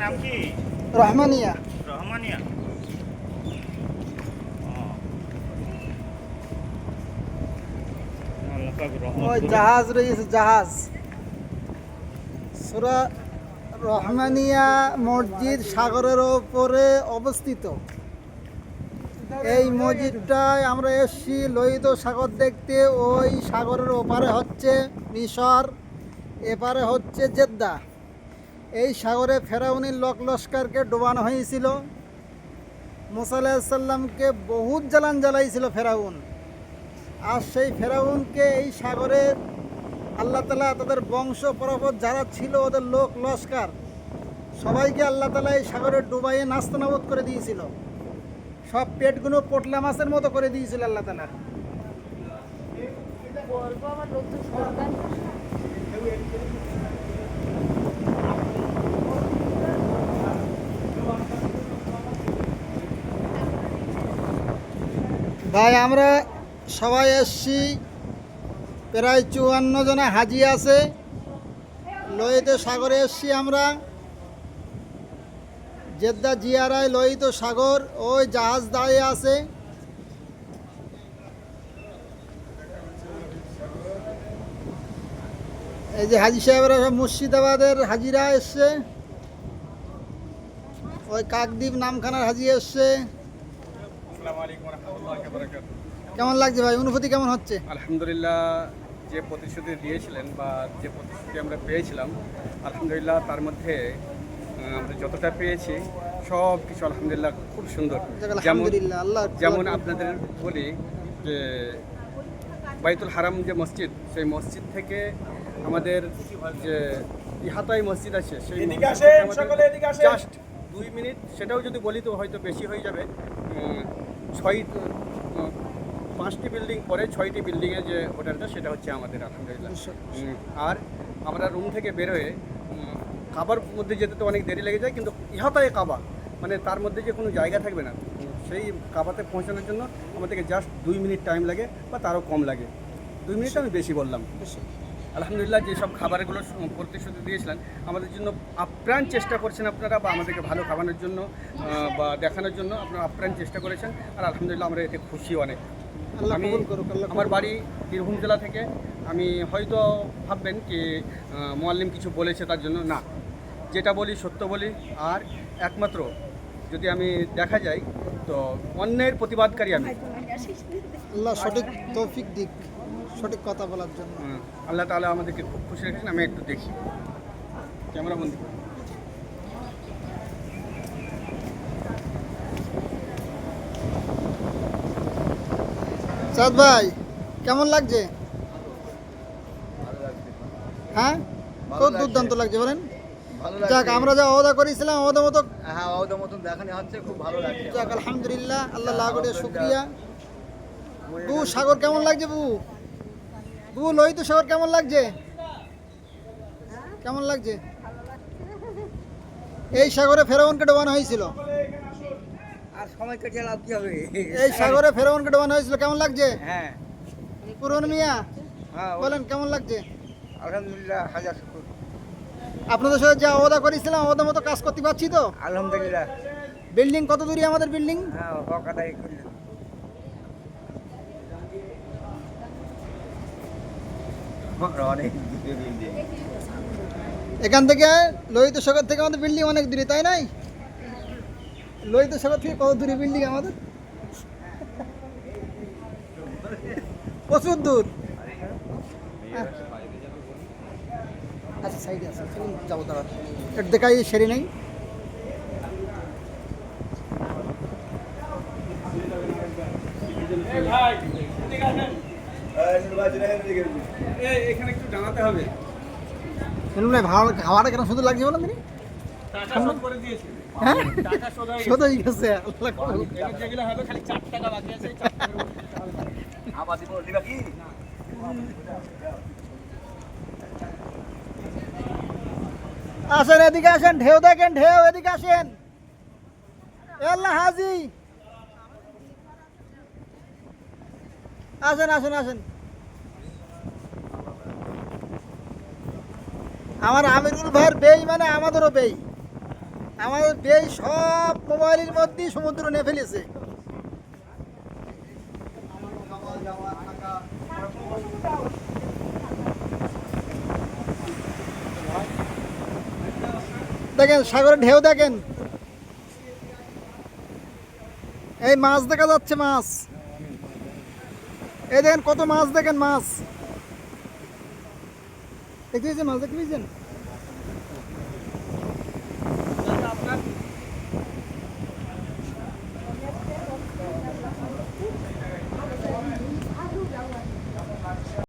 নাম কি? রহমানিয়া। রহমানিয়া। ওই জাহাজ রয়েছে, জাহাজ। সূরা রহমানিয়া মসজিদ সাগরের ওপরে অবস্থিত। এই মসজিদটায় আমরা এসেছি লোহিত সাগর দেখতে। ওই সাগরের ওপারে হচ্ছে মিশর, এপারে হচ্ছে জেদ্দা। এই সাগরে ফেরাউনের লস্করকে ডোবানো হয়েছিল। মুসা আলাইহিস সালামকে বহুত জ্বালান জ্বালাইছিল ফেরাউন। আর সেই ফেরাউনকে এই সাগরে আল্লাহ তাআলা তাদের বংশ পরপর যারা ছিল, ওদের লস্কর সবাইকে আল্লাহ তাআলা এই সাগরে ডুবাইয়ে নাস্তানাবুদ করে দিয়েছিল। সব পেটগুলো পোটলা মাছের মতো করে দিয়েছিল আল্লাহ তাআলা। ভাই আমরা সবাই এসছি, প্রায় 54 জনা হাজি আছে। লোহিত সাগরে এসছি আমরা। জেদ্দা জিয়ারায় লোহিত সাগর, ওই জাহাজ দাঁড়িয়ে আছে। এই যে হাজি সাহেবরা সব মুর্শিদাবাদের হাজিরা এসছে। ওই কাকদ্বীপ নামখানার হাজি এসছে। কেমন লাগছে ভাই, অনুভূতি কেমন হচ্ছে? আলহামদুলিল্লাহ, যে প্রতিশ্রুতি দিয়েছিলেন বা যে প্রতিশ্রুতি আমরা পেয়েছিলাম, আলহামদুলিল্লাহ তার মধ্যে আমরা যতটা পেয়েছি সব কিছু আলহামদুলিল্লাহ খুব সুন্দর। যেমন আপনাদের বলি যে বাইতুল হারাম যে মসজিদ, সেই মসজিদ থেকে আমাদের যে ইহাতাই মসজিদ আছে, সেই জাস্ট 2 মিনিট, সেটাও যদি বলি তো হয়তো বেশি হয়ে যাবে। 5টি বিল্ডিং পরে 6টি বিল্ডিংয়ে যে হোটেলটা, সেটা হচ্ছে আমাদের আলহামদুলিল্লাহ। আর আমরা রুম থেকে বেরোয় কাবার মধ্যে যেতে তো অনেক দেরি লেগে যায়, কিন্তু ইহাতায় কাবা মানে তার মধ্যে যে কোনো জায়গা থাকবে না, সেই কাবাতে পৌঁছানোর জন্য আমাদেরকে জাস্ট 2 মিনিট টাইম লাগে বা তারও কম লাগে। 2 মিনিট আমি বেশি বললাম। আলহামদুলিল্লাহ, যেসব খাবারগুলো প্রতিশ্রুতি দিয়েছিলেন আমাদের জন্য আপ্রাণ চেষ্টা করছেন আপনারা, বা আমাদেরকে ভালো খাওয়ানোর জন্য বা দেখানোর জন্য আপনারা আপ্রাণ চেষ্টা করেছেন। আর আলহামদুলিল্লাহ আমরা এতে খুশি অনেক। আমি আমার বাড়ি বীরভূম জেলা থেকে। আমি হয়তো ভাববেন কি মোয়াল্লিম কিছু বলেছে তার জন্য, না, যেটা বলি সত্য বলি। আর একমাত্র যদি আমি দেখা যাই তো অন্যের প্রতিবাদকারী আমি। আল্লাহ সঠিক তৌফিক দিক, সঠিক কথা বলার জন্য। আল্লাহ তাআলা আমাদেরকে খুব খুশি রেখেছেন। আমি একটু দেখি, ক্যামেরা বন্দি করি। চাঁদ ভাই কেমন লাগছে? হ্যাঁ, খুব দুর্দান্ত লাগছে বলেন। যাক, আমরা যা ওয়াদা করেছিলাম ওয়াদা মতো, হ্যাঁ ওয়াদা মতন দেখানো হচ্ছে, খুব ভালো লাগছে। যাক আলহামদুলিল্লাহ, আল্লাহ লাখ কোটি শুকরিয়া। বু সাগর কেমন লাগছে? বু লোহিত সাগর কেমন লাগছে? কেমন লাগছে? এই সাগরে ফেরাউনকে ডোবানো হয়েছিল। আর সময় কেটে লাভ কি হবে? এই সাগরে ফেরাউনকে ডোবানো হয়েছিল, কেমন লাগছে? হ্যাঁ পুরন মিয়া হ্যাঁ, বলেন কেমন লাগছে? আলহামদুলিল্লাহ, হাজার শুকর। আপনাদের সাথে যা ওয়াদা করেছিলাম ওয়াদা মতো কাজ করতে পারছি তো? আলহামদুলিল্লাহ। বিল্ডিং কত দূরে আমাদের বিল্ডিং? হ্যাঁ, হক আদায় করলেন। অনেক বিল্ডিং এখান থেকে লোহিত সাগর থেকে আমাদের বিল্ডিং অনেক দূরে, তাই নাই? লোহিত সাগর থেকে কত দূরে বিল্ডিং আমাদের? প্রচুর দূর। আচ্ছা সাইডে আছে, চলুন যাবো। তারা এটা দেখাই সেরে নেই। এখানে একটু জানাতে হবে। ভালো খাওয়াটা কেন সুন্দর লাগছে বলেন তিনি? হ্যাঁ, শোধ হয়ে গেছে। আসেন এদিকে আসেন, ঢেউ দেখেন, ঢেউ, এদিকে আসেন। আল্লাহ হাজি, আসেন আসেন আসেন। আমার আমিরুল ভাইয়ের বেই মানে আমাদেরও বেই। আমাদের এই সব মোবাইলের মধ্যেই সমুদ্র নিয়ে ফেলেছে। দেখেন সাগরের ঢেউ দেখেন, এই মাছ দেখা যাচ্ছে, মাছ এই দেখেন কত মাছ, দেখেন মাছ দেখতে পেয়েছেন, মাছ দেখতে পেয়েছেন।